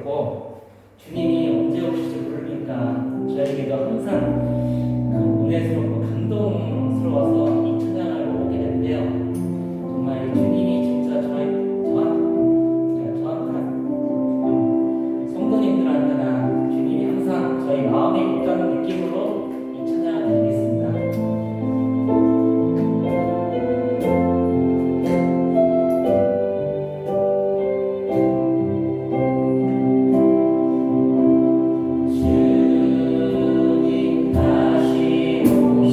은혜스럽고 주님이 언제 오실지 모르니까 저에게도 항상 은혜스럽고 감동스러워서 이 찬양을 오게 되는데요. 정말 이 주님이 진짜 저한테나 성도님들한테나 주님이 항상 저희 마음에 있다는 느낌으로 이 찬양을 드리겠습니다. 주님 다시 오시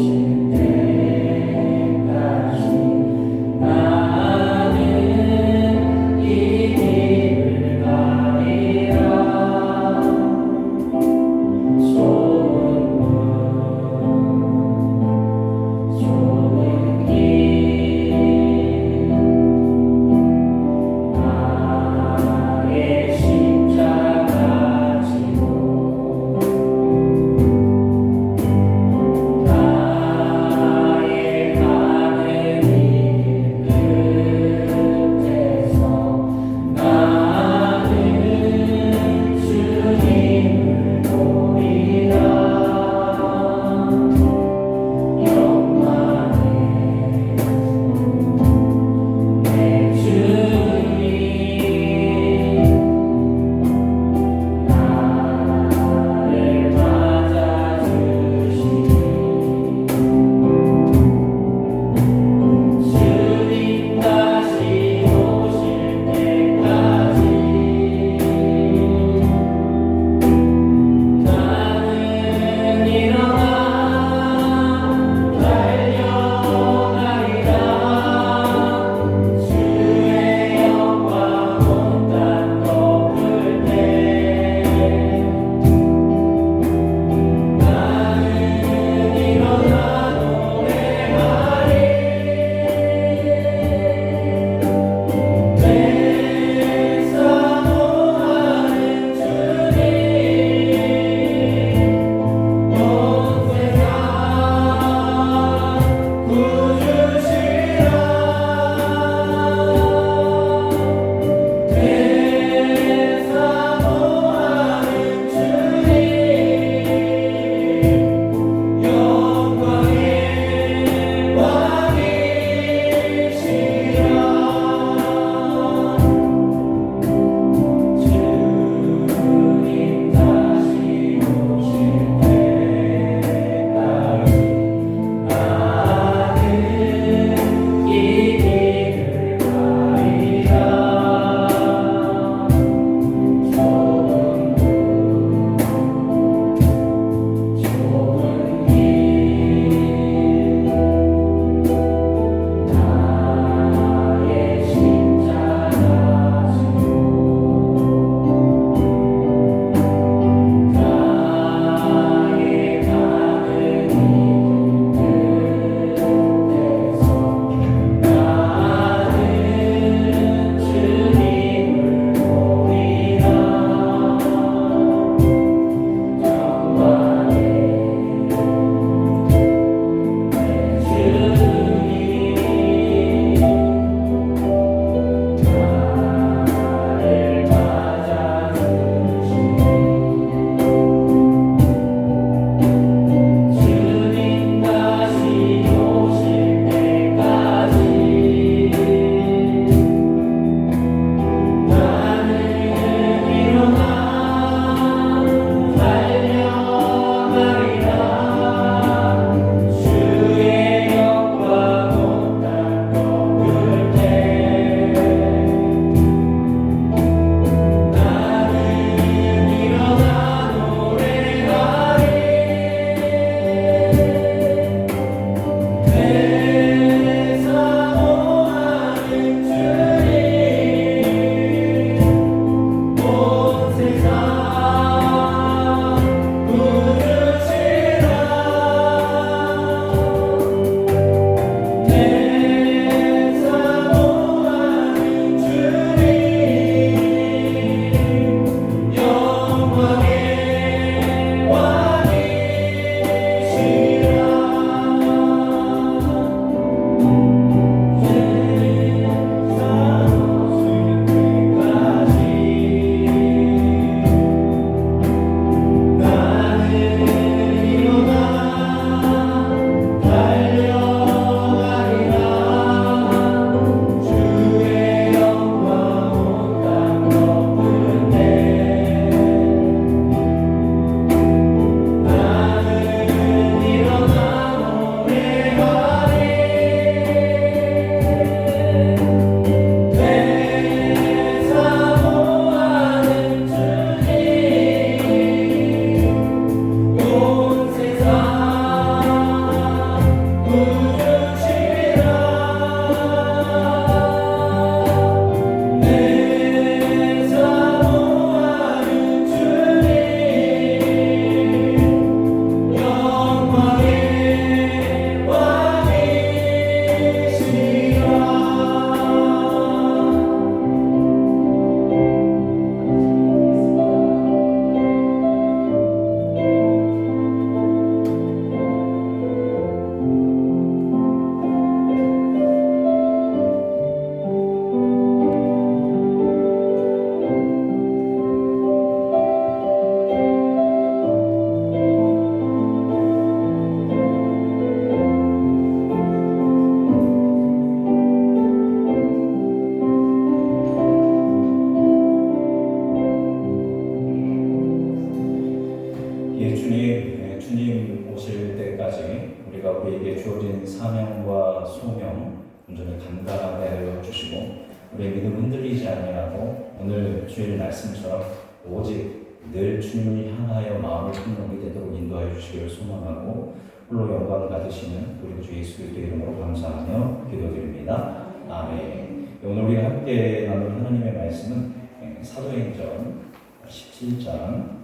예, 주님, 주님 오실 때까지 우리가 우리에게 주어진 사명과 소명 온전히 감당하게 하여 주시고 우리의 믿음 흔들리지 아니하고 오늘 주일 말씀처럼 오직 늘 주님을 향하여 마음을 품는 되도록 인도하여 주시기를 소망하고 홀로 영광을 받으시는 우리 주 예수 그리스도의 이름으로 감사하며 기도드립니다. 아멘. 오늘 우리가 함께 나눌 하나님의 말씀은 사도행전 17장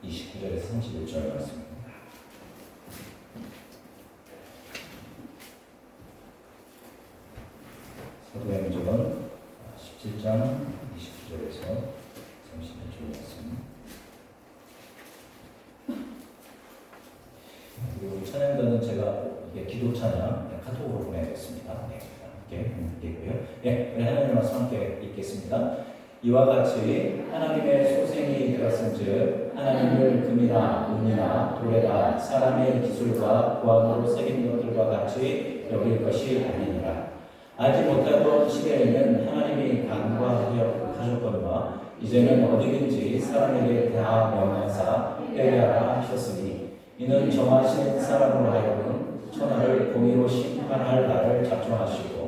29절에서 31절 말씀입니다. 사도행전 17장 29절에서 31절 말씀. 그리고 찬양단은 제가 이게 기도 찬양 카톡으로 보내겠습니다. 함께 읽고요. 우리 하나님의 말씀 함께 읽겠습니다. 이와 같이 하나님의 소생이 되었은즉 하나님을 금이나 은이나 돌에다 사람의 기술과 구함으로 새긴 것들과 같이 여길 것이 아니니라. 알지 못하던 시대에는 하나님이 간과하셨거니와 이제는 어디든지 사람에게 다 명하사 회개하라 하셨으니 이는 정하신 사람으로 하여금 천하를 공의로 심판할 날을 작정하시고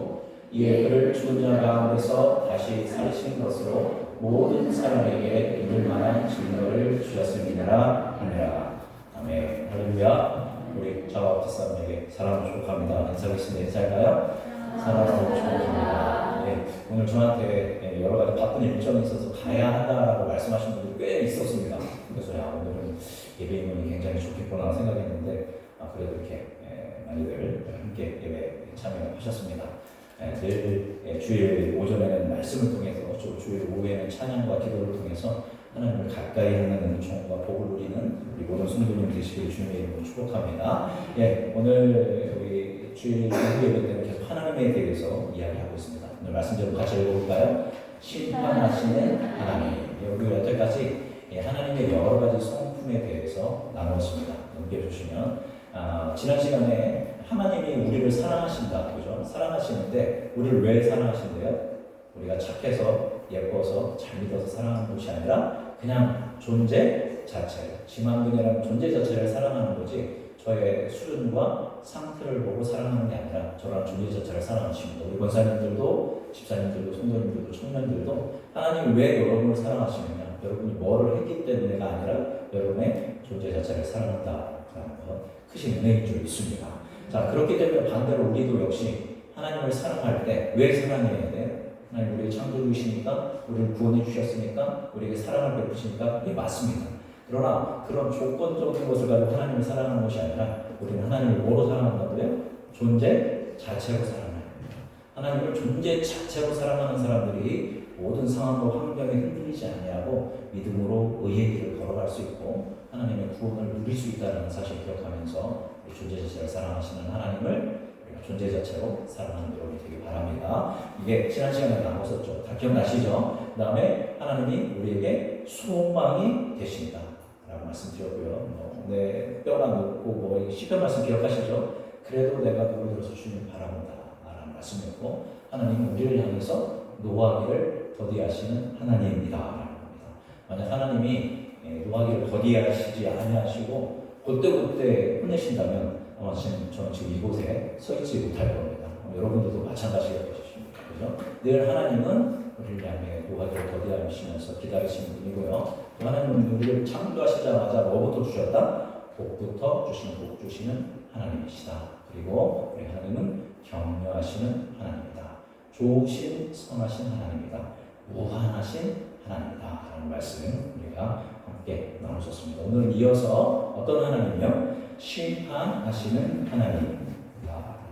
이에 그를 죽은 자 가운데서 다시 살리신 것으로 모든 사람에게 믿을 만한 증거를 주셨음이니라 하니라. 아멘. 할렐루야. 우리 자와 집사님에게 사랑을 축복합니다. 인사하겠습니다. 인사할까요? 사랑으로 축복합니다. 오늘 저한테 여러 가지 바쁜 일정이 있어서 가야 한다라고 말씀하신 분들이 꽤 있었습니다. 그래서 오늘은 예배 인원이 굉장히 좋겠구나 생각했는데 그래도 이렇게 많이들 함께 예배 참여하셨습니다. 내일 주일 오전에는 말씀을 통해서 또 주일 오후에는 찬양과 기도를 통해서 하나님을 가까이 하는 은총과 복을 누리는 우리 모든 성도님 되시길 주님의 이름으로 축복합니다. 오늘 우리 주일 오후 예배 때는 계속 하나님에 대해서 이야기하고 있습니다. 오늘 말씀 좀 같이 읽어볼까요? 심판하시는 하나님. 우리 여태까지 하나님의 여러 가지 성품에 대해서 나누었습니다. 넘겨주시면 지난 시간에 하나님이 우리를 사랑하신다, 그죠? 사랑하시는데 우리를 왜 사랑하신대요? 우리가 착해서 예뻐서 잘 믿어서 사랑하는 것이 아니라 그냥 존재 자체를, 지만근이라는 존재 자체를 사랑하는 거지 저의 수준과 상태를 보고 사랑하는 게 아니라 저라는 존재 자체를 사랑하십니다. 우리 권사님들도, 집사님들도, 성도님들도, 청년들도 하나님이 왜 여러분을 사랑하시느냐, 여러분이 뭐를 했기 때문에가 아니라 여러분의 존재 자체를 사랑한다라는 것, 크신 은혜인 줄 믿습니다. 자, 그렇기 때문에 반대로 우리도 역시 하나님을 사랑할 때 왜 사랑해야 돼요? 하나님 우리를 창조주시니까, 우리를 구원해 주셨으니까, 우리에게 사랑을 베푸시니까 그게 맞습니다. 그러나 그런 조건적인 것을 가지고 하나님을 사랑하는 것이 아니라 우리는 하나님을 뭐로 사랑한다고요? 존재 자체로 사랑합니다. 하나님을 존재 자체로 사랑하는 사람들이 모든 상황과 환경에 흔들리지 아니하고 믿음으로 의의 길을 걸어갈 수 있고 하나님의 구원을 누릴 수 있다는 사실을 기억하면서 존재 자체를 사랑하시는 하나님을 존재 자체로 사랑하는 여러분이 되기 바랍니다. 이게 지난 시간에 나눴었죠. 다 기억나시죠? 그 다음에 하나님이 우리에게 소망이 되신다 라고 말씀드렸고요. 내 뼈가 녹고 시편 말씀 기억하시죠? 그래도 내가 누구 들어서 주님 바랍니다 라는 말씀이었고 하나님은 우리를 향해서 노하기를 더디하시는 하나님입니다 라는 겁니다. 만약 하나님이 노하기를 더디하시지 아니하시고 그때 혼내신다면 저는 지금 이곳에 서 있지 못할 겁니다. 여러분들도 마찬가지일 것입니다. 그죠? 늘 하나님은 우리를 향해 노하기를 더디하시면서 기다리시는 분이고요. 또 하나님은 우리를 창조하시자마자 뭐부터 주셨다? 복부터 주시는, 복 주시는 하나님이시다. 그리고 우리 하나님은 격려하시는 하나님이다. 좋으신, 선하신 하나님이다. 무한하신 하나님이다. 라는 말씀 우리가 함께 나누셨습니다. 오늘은 이어서 어떤 하나님이요? 심판하시는 하나님이라는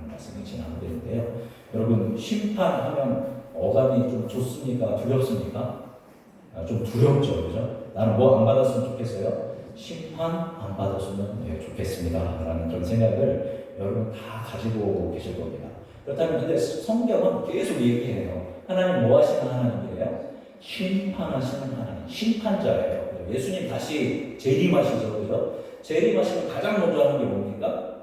말씀이 나누는데요. 여러분 심판하면 어감이 좀 좋습니까? 두렵습니까? 좀 두렵죠, 그죠? 나는 뭐 안 받았으면 좋겠어요? 심판 안 받았으면 좋겠습니다. 라는 그런 생각을 여러분 다 가지고 계실 겁니다. 그렇다면 근데 성경은 계속 얘기해요. 하나님 뭐 하시는 하나님이래요? 심판하시는 하나님, 심판자예요. 예수님 다시 재림하시죠, 그죠? 재림하시면 가장 먼저 하는 게 뭡니까?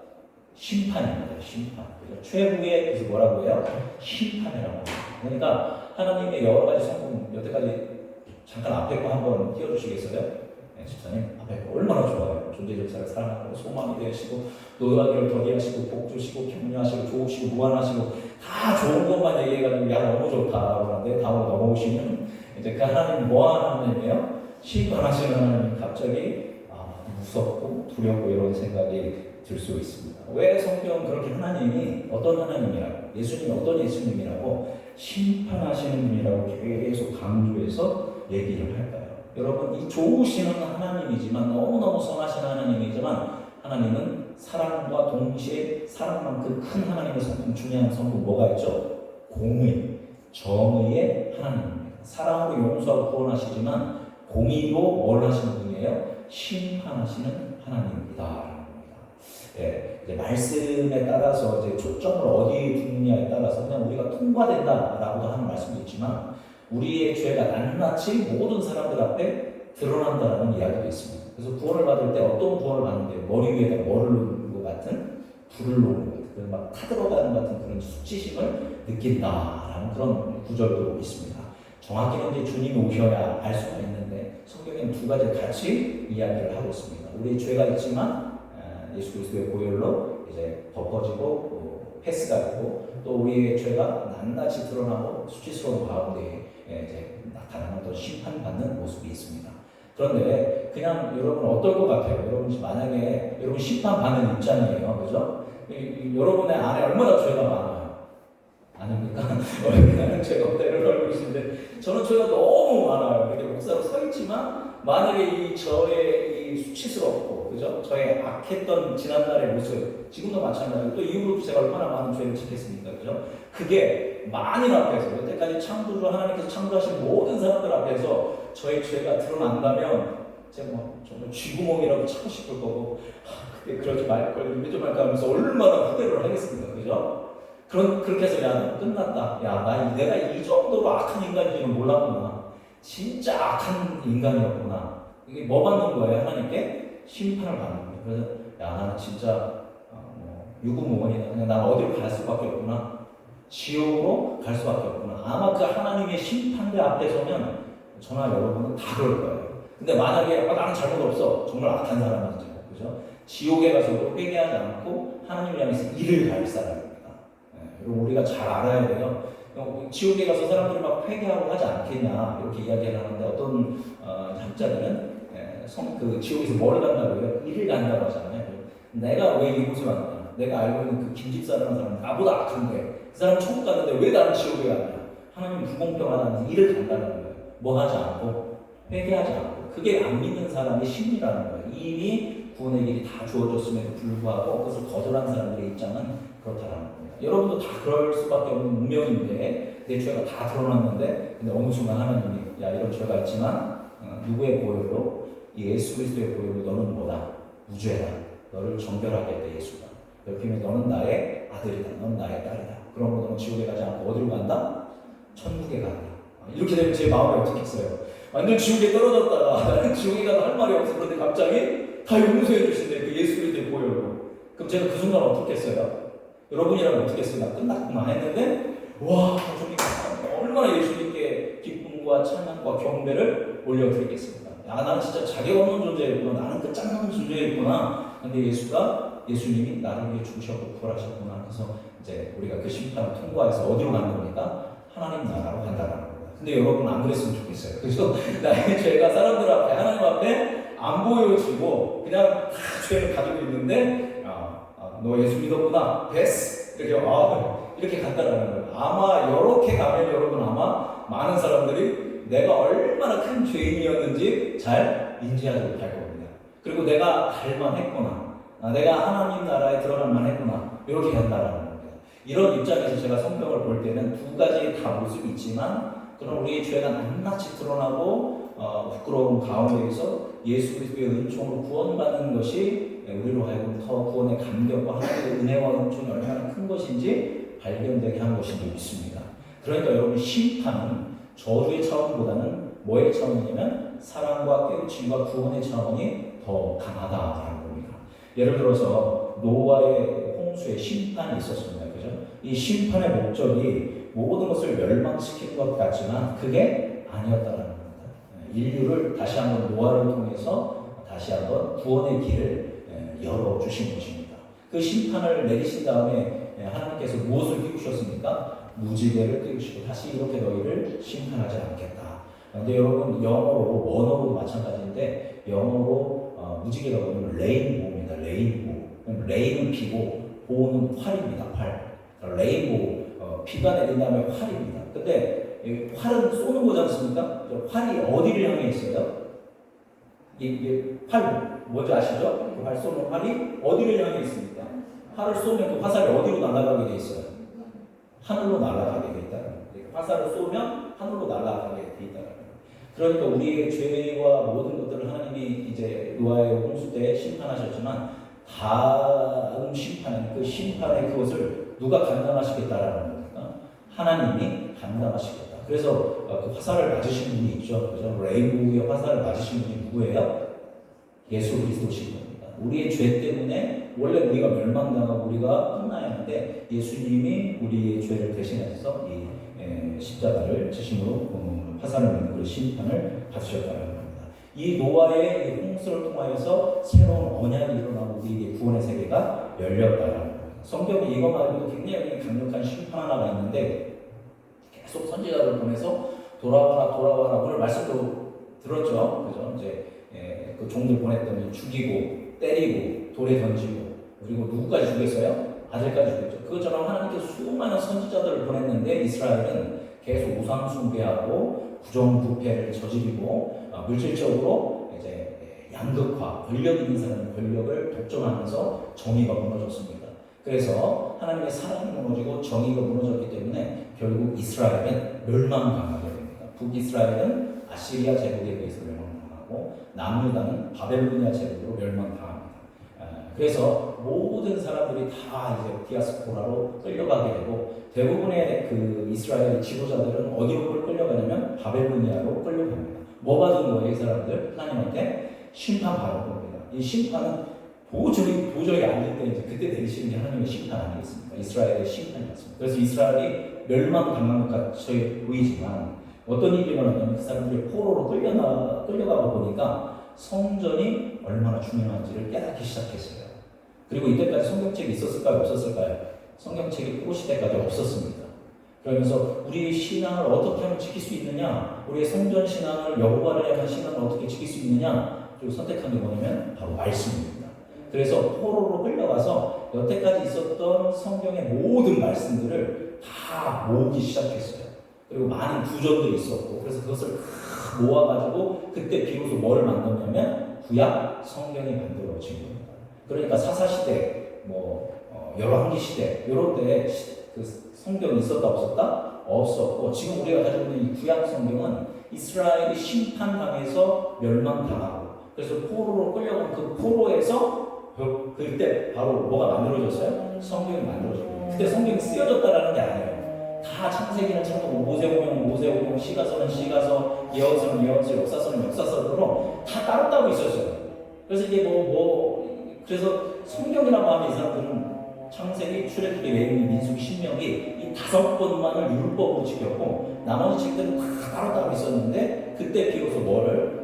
심판입니다. 심판. 그죠? 최후의 그래서 뭐라고 해요? 심판이라고 합니다. 그러니까 하나님의 여러 가지 성품 여태까지 잠깐 앞에 거 한번 띄워주시겠어요? 집사님 앞에 얼마나 좋아요. 존재조차를 사랑하고 소망이 되시고 노하기를 더디하시고 복 주시고 격려하시고 좋으시고 무한하시고 다 좋은 것만 얘기해가지고 야 너무 좋다 그러는데 다음으로 넘어오시면 이제 그 하나님 뭐하는 하나님이에요? 심판하시는 하나님 갑자기 무섭고 두렵고 이런 생각이 들 수 있습니다. 왜 성경은 그렇게 하나님이 어떤 하나님이라고 예수님이 어떤 예수님이라고 심판하시는 분이라고 계속 강조해서 얘기를 할까요? 여러분 이 좋으시는 하나님이지만 너무너무 선하신 하나님이지만 하나님은 사랑과 동시에 사랑만큼 큰 하나님의 성품 중요한 성품 뭐가 있죠? 공의, 정의의 하나님입니다. 사랑으로 용서하고 구원하시지만 공의로 뭘 하시는 분이에요? 심판하시는 하나님입니다. 예, 이제 말씀에 따라서 이제 초점을 어디에 두느냐에 따라서 그냥 우리가 통과된다라고도 하는 말씀도 있지만 우리의 죄가 낱낱이 모든 사람들 앞에 드러난다라는 이야기도 있습니다. 그래서 구원을 받을 때 어떤 구원을 받는데요? 머리 위에다 뭐를 놓는 것 같은 불을 놓는 것 같은 막 타들어가는 것 같은 그런 수치심을 느낀다라는 그런 구절도 있습니다. 정확히는 이제 주님이 오셔야 알 수가 있는데 성경에는 두 가지를 같이 이야기를 하고 있습니다. 우리 죄가 있지만 예수 그리스도의 보혈로 이제 덮어지고 패스가 되고 또 우리의 죄가 낱낱이 드러나고 수치스러운 가운데 이제 나타나는 어떤 심판받는 모습이 있습니다. 그런데 그냥 여러분 어떨 것 같아요? 여러분 만약에 여러분 심판받는 입장이에요, 그죠? 여러분의 안에 얼마나 죄가 많아요? 아닙니까? 나는 죄가 없다는 알고 계시는데 저는 죄가 너무 많아요. 이렇게 목사로 서 있지만 만약에 이 저의 이 수치스럽고 그죠? 저의 악했던 지난날의 모습 지금도 마찬가지고 또 이후로도 제가 얼마나 많은 죄를 짓겠습니까? 그죠? 그게 만인 앞에서 여태까지 창조주 하나님께서 창조하신 모든 사람들 앞에서 저의 죄가 드러난다면 제가 뭐 정말 쥐구멍이라도 차고 싶을 거고 그때 그러지 말걸 왜 좀 할까 하면서 얼마나 후회를 하겠습니까? 그죠? 그렇게 해서 야 끝났다. 야 내가 이 정도로 악한 인간인지는 몰랐구나. 진짜 악한 인간이었구나. 이게 뭐 받는 거예요? 하나님께 심판을 받는 거예요. 그래서 야 나는 진짜 유구무원이다. 그냥 난 어디로 갈 수밖에 없구나. 지옥으로 갈 수밖에 없구나. 아마 그 하나님의 심판대 앞에 서면 저나 여러분은 다 그럴 거예요. 근데 만약에 나는 잘못 없어. 정말 악한 사람이지. 그죠? 지옥에 가서도 회개하지 않고 하나님을 향해서 일을 갈 사람입니다. 여러분 우리가 잘 알아야 돼요. 지옥에 가서 사람들이 막 회개하고 하지 않겠냐 이렇게 이야기를 하는데 어떤 학자들은 그 지옥에서 뭘 간다고 해요? 일을 간다고 하잖아요. 내가 왜 이곳에 왔냐? 내가 알고 있는 그 김집사라는 사람은 나보다 악한데 그 사람 천국 갔는데 왜 나는 지옥에 갔냐? 하나님 불공평하다면서 일을 간다는 거예요. 뭐 하지 않고 회개하지 않고 그게 안 믿는 사람의 심리라는 거예요. 이미 구원의 길이 다 주어졌음에도 불구하고 그것을 거절한 사람들의 입장은 그렇다라는 겁니다. 여러분도 다 그럴 수밖에 없는 운명인데 내 죄가 다 드러났는데 근데 어느 순간 하나님이 야 이런 죄가 있지만 누구의 보혈로 예수 그리스도의 보혈로 너는 뭐다? 우죄다. 너를 정결하게 했다 예수가. 그렇게 하면 너는 나의 아들이다. 너는 나의 딸이다. 그러므로 너는 지옥에 가지 않고 어디로 간다? 천국에 간다. 이렇게 되면 제 마음이 어떻겠어요? 완전 지옥에 떨어졌다가 나는 지옥에 가도 할 말이 없어. 그런데 갑자기 다 용서해 주신대 그 예수 그리스도의 보혈로. 그럼 제가 그 순간 어떻겠어요? 여러분이라면 어떻겠어요? 나 끝났구나 했는데 와 주님 얼마나 예수님께 기쁨과 찬양과 경배를 올려드리겠습니다. 야 나는 진짜 자격 없는 존재였구나. 나는 끝장나는 존재였구나. 근데 예수님이 나를 위해 죽으셨고 부활하셨구나. 그래서 이제 우리가 그 심판을 통과해서 어디로 가는 겁니까? 하나님 나라로 간다는 겁니다. 근데 여러분 안 그랬으면 좋겠어요. 그래서 나의 죄가 사람들 앞에 하나님 앞에 안 보여지고 그냥 다 죄를 가지고 있는데 너 예수 믿었구나. 됐어. 이렇게 간다라는 거예요. 아마 이렇게 가면 여러분 아마 많은 사람들이 내가 얼마나 큰 죄인이었는지 잘 인지하지 못할 겁니다. 그리고 내가 갈만했구나. 내가 하나님 나라에 들어갈 만했구나. 이렇게 간다라는 겁니다. 이런 입장에서 제가 성경을 볼 때는 두 가지 다 모습이 있지만 그런 우리의 죄가 낱낱이 드러나고 부끄러운 가운데에서 예수 그리스도의 은총으로 구원받는 것이 우리로 하여금 더 구원의 감격과 하나님의 은혜와 은총이 얼마나 큰 것인지 발견되게 한 것인 줄 믿습니다. 그러니까 여러분 심판은 저주의 차원보다는 뭐의 차원이냐면 사랑과 깨우침과 구원의 차원이 더 강하다라는 겁니다. 예를 들어서 노아의 홍수의 심판이 있었습니다. 그죠? 이 심판의 목적이 모든 것을 멸망시키는 것 같지만 그게 아니었다라는 겁니다. 인류를 다시 한번 노아를 통해서 다시 한번 구원의 길을 열어주신 것입니다. 그 심판을 내리신 다음에 하나님께서 무엇을 띄우셨습니까? 무지개를 띄우시고 다시 이렇게 너희를 심판하지 않겠다. 그런데 여러분 영어로 원어로 마찬가지인데 영어로 무지개가 보면 레인보우입니다. 레인보우. 레인은 비고 보우는 활입니다. 활. 레인보우 비가 내린 다음에 활입니다. 근데 활은 쏘는 거지 않습니까? 활이 어디를 향해 있어요? 이게 활 뭔지 아시죠? 그 활 쏘는 활이 어디를 향해 있습니까? 활을 쏘면 그 화살이 어디로 날아가게 돼 있어요? 하늘로 날아가게 돼 있다는 거예요. 화살을 쏘면 하늘로 날아가게 돼 있다는 거예요. 그러니까 우리의 죄와 모든 것들을 하나님이 이제 노아의 홍수 때 심판하셨지만 다음 심판은 그 심판의 그것을 누가 감당하시겠다라는 겁니까? 하나님이 감당하시겠다. 그래서 그 화살을 맞으신 분이 있죠. 그죠? 레인보우의 화살을 맞으신 분이 누구예요? 예수 그리스도신 겁니다. 우리의 죄 때문에 원래 우리가 멸망당하고 우리가 끝나야 하는데 예수님이 우리의 죄를 대신해서 이 십자가를 지심으로 화살을 맞는 그 심판을 받으셨다는 겁니다. 이 노아의 이 홍수를 통하여서 새로운 언약이 일어나고 우리에게 구원의 세계가 열렸다는 겁니다. 성경에 이거 말고도 굉장히 강력한 심판 하나가 있는데 계속 선지자를 보내서 돌아와라 오늘 말씀도 들었죠. 그죠? 이제 그 종들 보냈더니 죽이고 때리고 돌에 던지고 그리고 누구까지 죽였어요? 아들까지 죽였죠. 그것처럼 하나님께서 수많은 선지자들을 보냈는데 이스라엘은 계속 우상 숭배하고 부정부패를 저지르고 물질적으로 이제 양극화, 권력 있는 사람의 권력을 독점하면서 정의가 무너졌습니다. 그래서 하나님의 사랑이 무너지고 정의가 무너졌기 때문에 결국 이스라엘은 멸망당하게 됩니다. 북이스라엘은 아시리아 제국에 의해서 멸망당하고 남유다는 바벨로니아 제국으로 멸망당합니다. 그래서 모든 사람들이 다 이제 디아스포라로 끌려가게 되고 대부분의 그 이스라엘 지도자들은 어디로 끌려가냐면 바벨로니아로 끌려갑니다. 뭐 받은 거예요, 이 사람들? 하나님한테 심판받은 겁니다. 이 심판은 도저히 안 될 때 이제 그때 내리시는 게 하나님의 심판 아니겠습니까? 이스라엘의 심판이었습니다. 그래서 이스라엘이 멸망당한 것 같이 보이지만 어떤 일이 일어나냐면 그 사람들이 포로로 끌려가고 보니까 성전이 얼마나 중요한지를 깨닫기 시작했어요. 그리고 이때까지 성경책이 있었을까요? 없었을까요? 성경책이 포로 시대까지 없었습니다. 그러면서 우리의 신앙을 어떻게 하면 지킬 수 있느냐? 우리의 성전 신앙을 여호와를 향한 신앙을 어떻게 지킬 수 있느냐? 그리고 선택한 게 뭐냐면 바로 말씀입니다. 그래서 포로로 끌려가서 여태까지 있었던 성경의 모든 말씀들을 다 모으기 시작했어요. 그리고 많은 구절들이 있었고 그래서 그것을 모아가지고 그때 비로소 뭐를 만들었냐면 구약 성경이 만들어진 겁니다. 그러니까 사사시대, 열왕기 시대 이런 때 그 성경이 있었다 없었다? 없었고 지금 우리가 가지고 있는 이 구약 성경은 이스라엘이 심판당해서 멸망당하고 그래서 포로로 끌려간 그 포로에서 그때 바로 뭐가 만들어졌어요? 성경이 만들어졌고 그때 성경이 쓰여졌다라는 게 아니에요. 다 창세기는 창세기, 모세오경, 시가서는 시가서, 예언서는 예언서, 역사서는 역사서로 다 따로따로 있었어요. 그래서 이게 그래서 성경이라고 하면 이 사람들은 창세기, 출애굽기, 레위기, 민수기, 신명기 이 5권만을 율법으로 지켰고 나머지 책들은 다 따로따로 있었는데 그때 비로소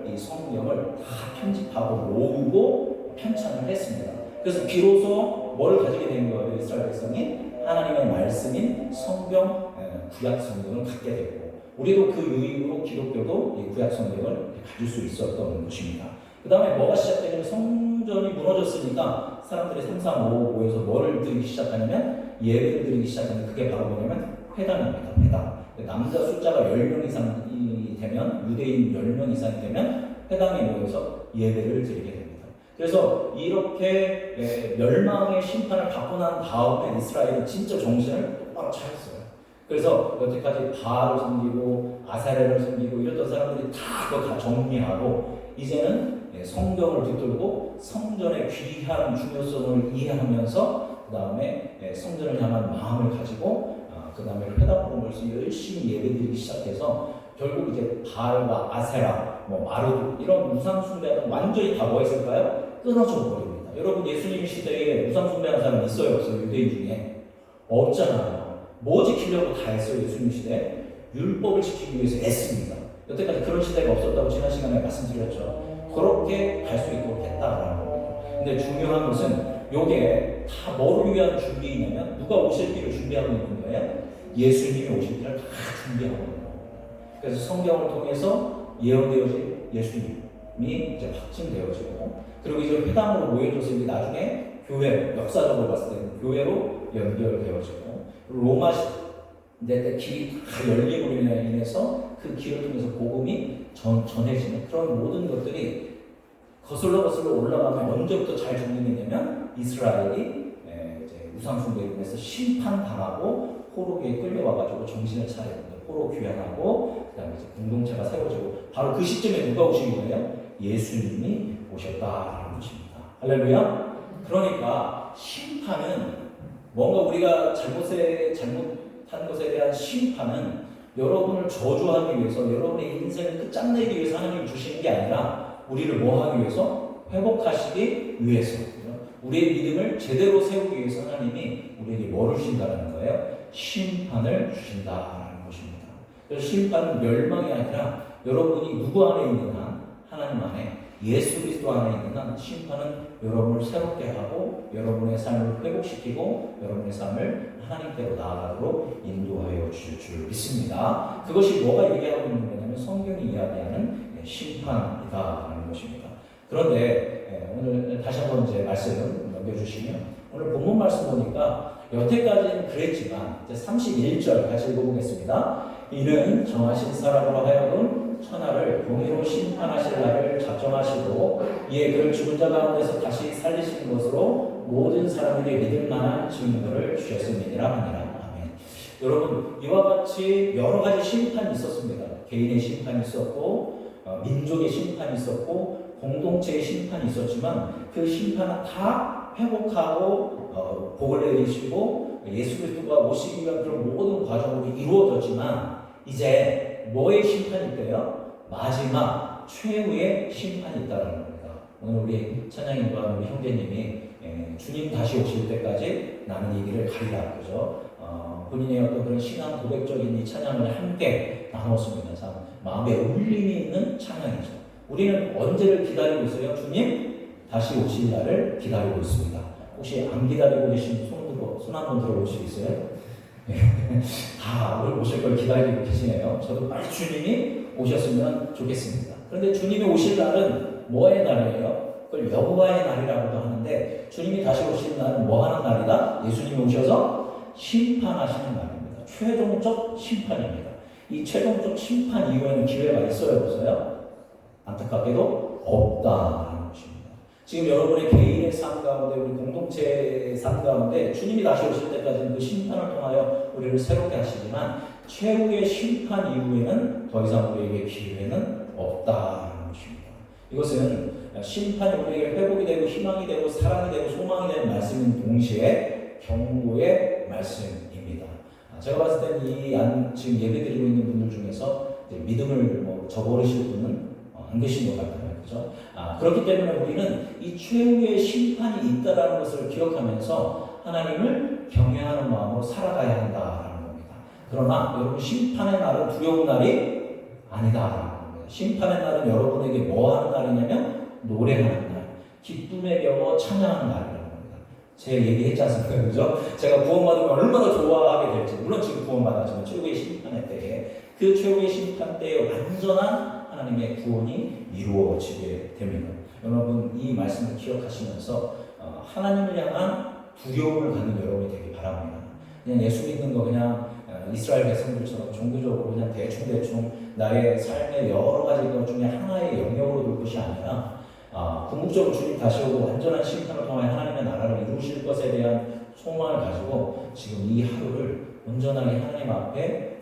이 성경을 다 편집하고 모으고 편찬을 했습니다. 그래서 비로소 뭘 가지게 된 거예요? 이스라엘 백성이 하나님의 말씀인 성경, 구약 성경을 갖게 되고 우리도 그 유익으로 기독교도 이 구약 성경을 가질 수 있었던 것입니다. 그 다음에 뭐가 시작되냐면 성전이 무너졌으니까 사람들이 3, 4, 5, 5에서 뭐를 드리기 시작하냐면 예배를 드리기 시작하는 그게 바로 뭐냐면 회당입니다. 회당. 남자 숫자가 10명 이상이 되면 유대인 10명 이상이 되면 회당에 모여서 예배를 드리게 됩니다. 그래서 이렇게 멸망의 심판을 받고 난 다음에 이스라엘은 진짜 정신을 똑바로 차렸어요. 그래서 여태까지 바알을 섬기고 아사레를 섬기고 이랬던 사람들이 그거 다 정리하고 이제는 성경을 붙들고 성전의 귀한 중요성을 이해하면서 그 다음에 성전을 향한 마음을 가지고 그 다음에 회당으로 모여서 열심히 예배드리기 시작해서 결국 이제 바알과 아세라, 마르둑 이런 우상 숭배하는 완전히 다 뭐 했을까요? 끊어져 버립니다. 여러분 예수님 시대에 우상 숭배하는 사람 있어요? 없어요? 유대인 중에? 없잖아요. 뭐 지키려고 다 했어요? 예수님 시대에? 율법을 지키기 위해서 애씁니다. 여태까지 그런 시대가 없었다고 지난 시간에 말씀드렸죠. 그렇게 갈 수 있도록 했다라는 겁니다. 근데 중요한 것은 요게 다 뭐를 위한 준비냐면 누가 오실 길을 준비하고 있는 거예요? 예수님이 오실 길을 다 준비하고 있는 거예요. 그래서 성경을 통해서 예언되어진 예수님이 이제 확증되어지고, 그리고 이제 회당으로 모여져서 이제 나중에 교회, 역사적으로 봤을 때는 교회로 연결되어지고, 로마 시대 때 길이 다 열림으로 인해서 그 길을 통해서 복음이 전해지는 그런 모든 것들이 거슬러 올라가면 언제부터 잘 정리되냐면 이스라엘이 이제 우상숭배로 인해서 심판당하고 포로기에 끌려와가지고 정신을 차리고 포로 귀환하고 그다음에 이제 공동체가 세워지고, 바로 그 시점에 누가 오신 거예요? 예수님이 오셨다라는 것입니다. 할렐루야. 그러니까 심판은 뭔가 우리가 잘못한 것에 대한 심판은 여러분을 저주하기 위해서, 여러분의 인생을 끝장내기 위해서 하나님이 주시는 게 아니라 우리를 뭐 하기 위해서? 회복하시기 위해서, 우리의 믿음을 제대로 세우기 위해서 하나님이 우리에게 뭐를 주신다는 거예요? 심판을 주신다는 것입니다. 그래서 심판은 멸망이 아니라 여러분이 누구 안에 있는 한, 하나님 안에, 예수 그리스도 안에 있는 한, 심판은 여러분을 새롭게 하고 여러분의 삶을 회복시키고 여러분의 삶을 하나님께로 나아가도록 인도하여 주실 줄 믿습니다. 그것이 뭐가 얘기하고 있는 거냐면 성경이 이야기하는 심판이다라는 것입니다. 그런데 오늘 다시 한번 이제 말씀을 넘겨주시면, 오늘 본문 말씀 보니까 여태까지는 그랬지만 이제 31절 같이 읽어보겠습니다. 이는 정하신 사람으로 하여금 천하를 공의로 심판하실 날을 작정하시고 이에 그를 죽은 자 가운데서 다시 살리신 것으로 모든 사람에게 믿을 만한 증거를 주셨음이니라 하니라. 아멘. 여러분, 이와 같이 여러 가지 심판이 있었습니다. 개인의 심판이 있었고 민족의 심판이 있었고 공동체의 심판이 있었지만 그 심판은 다 회복하고 복을 내리시고 예수 그리스도가 오시기 위한 그런 모든 과정으로 이루어졌지만, 이제 뭐의 심판이 있대요? 마지막 최후의 심판이 있다는 겁니다. 오늘 우리 찬양인과 우리 형제님이 주님 다시 오실 때까지 나는 이 길을 가리라, 그죠? 본인의 어떤 그런 신앙 고백적인 이 찬양을 함께 나눴습니다. 참 마음에 울림이 있는 찬양이죠. 우리는 언제를 기다리고 있어요? 주님 다시 오실 날을 기다리고 있습니다. 혹시 안 기다리고 계신 손 한번 들어볼 수 있어요? 다 오늘 오실 걸 기다리고 계시네요. 저도 빨리 주님이 오셨으면 좋겠습니다. 그런데 주님이 오실 날은 뭐의 날이에요? 그걸 여호와의 날이라고도 하는데, 주님이 다시 오실 날은 뭐 하는 날이다? 예수님이 오셔서 심판하시는 날입니다. 최종적 심판입니다. 이 최종적 심판 이후에는 기회가 있어요, 없어요? 안타깝게도 없다라는 것입니다. 지금 여러분의 개인의 삶 가운데, 우리 공동체의 삶 가운데 주님이 다시 오실 때까지는 그 심판을 통하여 우리를 새롭게 하시지만, 최후의 심판 이후에는 더 이상 우리에게 기회는 없다는 것입니다. 이것은 심판이 우리에게 회복이 되고 희망이 되고 사랑이 되고 소망이 되는 말씀인 동시에 경고의 말씀입니다. 제가 봤을 때는 지금 예배드리고 있는 분들 중에서 믿음을 저버리실 분은 안 계신 것 같아요. 그죠? 그렇기 때문에 우리는 이 최후의 심판이 있다는 것을 기억하면서 하나님을 경외하는 마음으로 살아가야 한다는 겁니다. 그러나 여러분, 심판의 날은 두려운 날이 아니다라는 겁니다. 심판의 날은 여러분에게 뭐 하는 날이냐면 노래하는 날, 기쁨에 겨워 찬양하는 날이라는 겁니다. 제가 얘기했지 않습니까? 그죠? 제가 구원받으면 얼마나 좋아하게 될지, 물론 지금 구원받았지만 최후의 심판의 때에, 그 최후의 심판 때에 완전한 하나님의 구원이 이루어지게 됩니다. 여러분, 이 말씀을 기억하시면서 하나님을 향한 두려움을 갖는 여러분이 되기 바랍니다. 그냥 예수 믿는 거 그냥 이스라엘 백성들처럼 종교적으로 그냥 대충 나의 삶의 여러 가지 것 중에 하나의 영역으로 둘 것이 아니라 궁극적으로 주님 다시 오고 완전한 심판을 통해 하나님의 나라를 이루실 것에 대한 소망을 가지고 지금 이 하루를 온전하게 하나님 앞에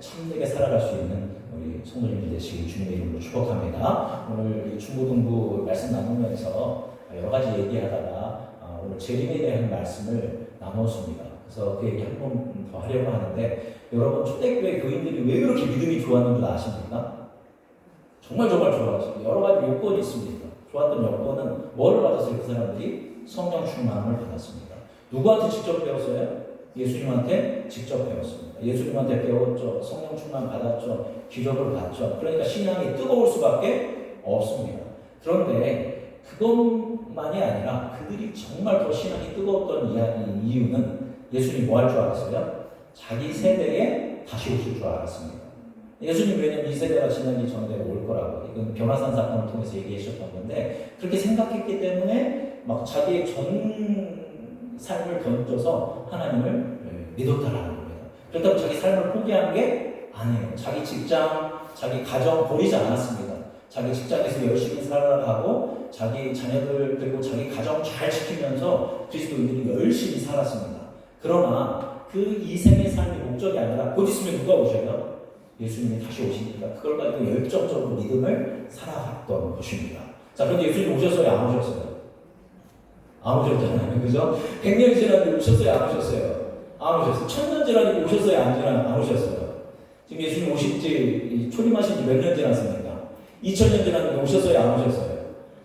참되게 살아갈 수 있는 우리 성도님들 되시길 주님의 이름으로 축복합니다. 오늘 중고등부 말씀 나누면서 여러 가지 얘기하다가 오늘 재림에 대한 말씀을 나누었습니다. 그래서 그 얘기 한 번 더 하려고 하는데, 여러분, 초대교회 교인들이 왜 그렇게 믿음이 좋았는 줄 아십니까? 정말 좋았어요. 여러 가지 요건이 있습니다. 좋았던 요건은 뭐를 받았어요? 그 사람들이 성령 충만함을 받았습니다. 누구한테 직접 배웠어요? 예수님한테 직접 배웠습니다. 예수님한테 배웠죠. 성령 충만 받았죠. 기적을 봤죠. 그러니까 신앙이 뜨거울 수밖에 없습니다. 그런데 그것만이 아니라 그들이 정말 더 신앙이 뜨거웠던 이유는 예수님이 뭐 할 줄 알았어요? 자기 세대에 다시 오실 줄 알았습니다. 예수님 왜냐면 이 세대가 지나기 전에 올 거라고 이건 변화산 사건을 통해서 얘기하셨던 건데 그렇게 생각했기 때문에 막 자기의 전 삶을 던져서 하나님을 믿었다라는 겁니다. 그렇다고 자기 삶을 포기한 게 아니에요. 자기 직장, 자기 가정 버리지 않았습니다. 자기 직장에서 열심히 살아가고 자기 자녀들 그리고 자기 가정 잘 지키면서 그리스도인들이 열심히 살았습니다. 그러나 그 이생의 삶이 목적이 아니라 곧 있으면 누가 오셔요? 예수님이 다시 오시니까 그걸 가지고 열정적으로 믿음을 살아갔던 것입니다. 자, 그런데 예수님 오셨어요? 안 오셨어요? 안 오셨잖아요. 그죠? 100년 지났는데 오셨어요? 안 오셨어요? 안 오셨어요. 1000년 지났는데 오셨어요? 안 오셨어요? 지금 예수님 오실지 초림하신 지 몇 년 지났습니까? 2000년 지났는데 오셨어요? 안 오셨어요?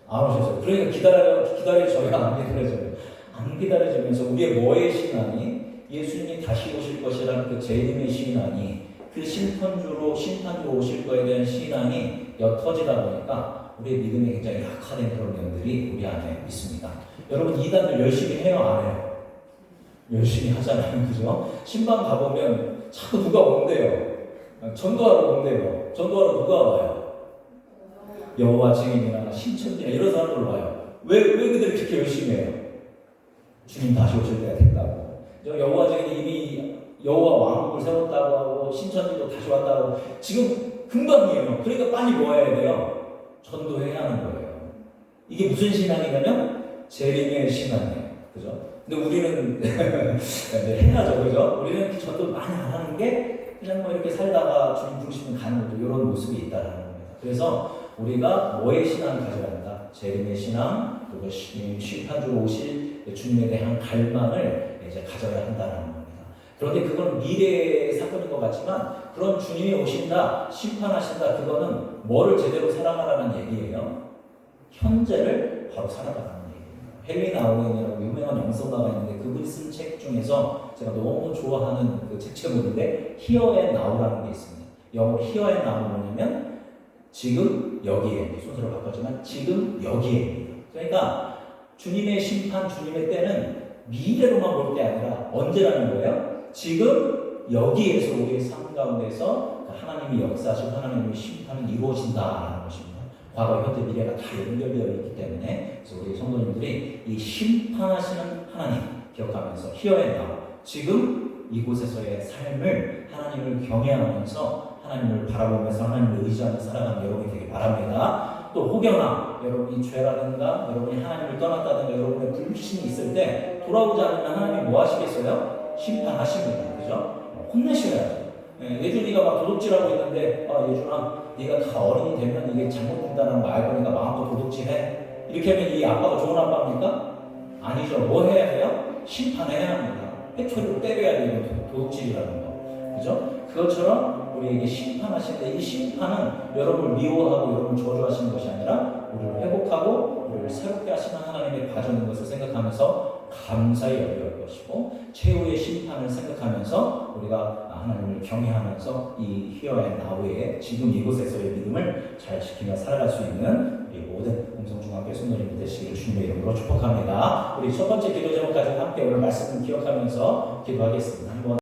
안 오셨어요. 그러니까 기다려져요? 안 기다려져요? 안 기다려지면서 우리의 뭐의 신앙이 예수님이 다시 오실 것이라는 그 재림의 신앙이 그 심판주로 오실 거에 대한 신앙이 옅어지다 보니까 우리의 믿음이 굉장히 약화된 그런 면들이 우리 안에 있습니다. 여러분 이단들 열심히 해요? 안 해요? 열심히 하잖아요. 그죠? 신방 가보면 자꾸 누가 온대요. 전도하러 온대요. 전도하러 누가 와요? 여호와 증인이나 신천지나 이런 사람들 와요. 왜 그들이 그렇게 열심히 해요? 주님 다시 오실 때가 됐다고. 여호와 증인이 이미 여호와 왕국을 세웠다고 하고 신천지도 다시 왔다고 하고 지금 금방이에요. 그러니까 빨리 뭐 해야 돼요? 전도해야 하는 거예요. 이게 무슨 신앙이냐면 재림의 신앙이에요. 그죠? 근데 우리는 해야죠. 그죠? 우리는 전도 많이 안 하는 게 그냥 뭐 이렇게 살다가 주님 부르시면 가는 거죠. 이런 모습이 있다라는 겁니다. 그래서 우리가 뭐의 신앙을 가져야 한다? 재림의 신앙, 그리고 심판주로 오실 주님에 대한 갈망을 이제 가져야 한다라는 겁니다. 그런데 그건 미래의 사건인 것 같지만 그런 주님이 오신다, 심판하신다, 그거는 뭐를 제대로 살아가라는 얘기예요? 현재를 바로 살아가라는 얘기예요. 헨리 나우엔이라고 유명한 영성가가 있는데 그분이 쓴 책 중에서 제가 너무 좋아하는 그 책 제목인데 Here and Now라는 게 있습니다. 영어로 Here and Now는 뭐냐면 지금 여기에, 순서를 바꿨지만 지금 여기에입니다. 그러니까 주님의 심판, 주님의 때는 미래로만 볼 게 아니라 언제라는 거예요? 지금 여기에서 우리의 삶 가운데서 하나님이 역사하시고 하나님의 심판이 이루어진다라는 것입니다. 과거, 현재, 미래가 다 연결되어 있기 때문에 그래서 우리 성도님들이 이 심판하시는 하나님 기억하면서 Here and Now, 지금 이곳에서의 삶을 하나님을 경외하면서 하나님을 바라보면서 하나님을 의지하며 살아가는 여러분이 되길 바랍니다. 또 혹여나 여러분이 죄라든가 여러분이 하나님을 떠났다든가 여러분의 불신이 있을 때 돌아오지 않으면 하나님이 뭐 하시겠어요? 심판하십니다. 그죠? 혼내셔야죠. 예준이가 막 도둑질하고 있는데 예준아 네가 다 어른이 되면 이게 잘못된다는 거 알고 니까 마음껏 도둑질해. 이렇게 하면 이 아빠가 좋은 아빠입니까? 아니죠. 뭐 해야 돼요? 심판해야 합니다. 회초리로 때려야 돼요. 도둑질이라는 거. 그죠? 그것처럼 우리에게 심판하시는데 이 심판은 여러분을 미워하고 여러분을 저주하시는 것이 아니라 우리를 회복하고 우리를 새롭게 하시는 하나님의 과정인 것을 생각하면서 감사히 여길 것이고 최후의 심판을 생각하면서 우리가 하나님을 경외하면서 이 Here and Now의 지금 이곳에서의 믿음을 잘 지키며 살아갈 수 있는 우리 모든 음성중학교 성도님들 되시기를 주님의 이름으로 축복합니다. 우리 첫 번째 기도 제목까지 함께 오늘 말씀을 기억하면서 기도하겠습니다.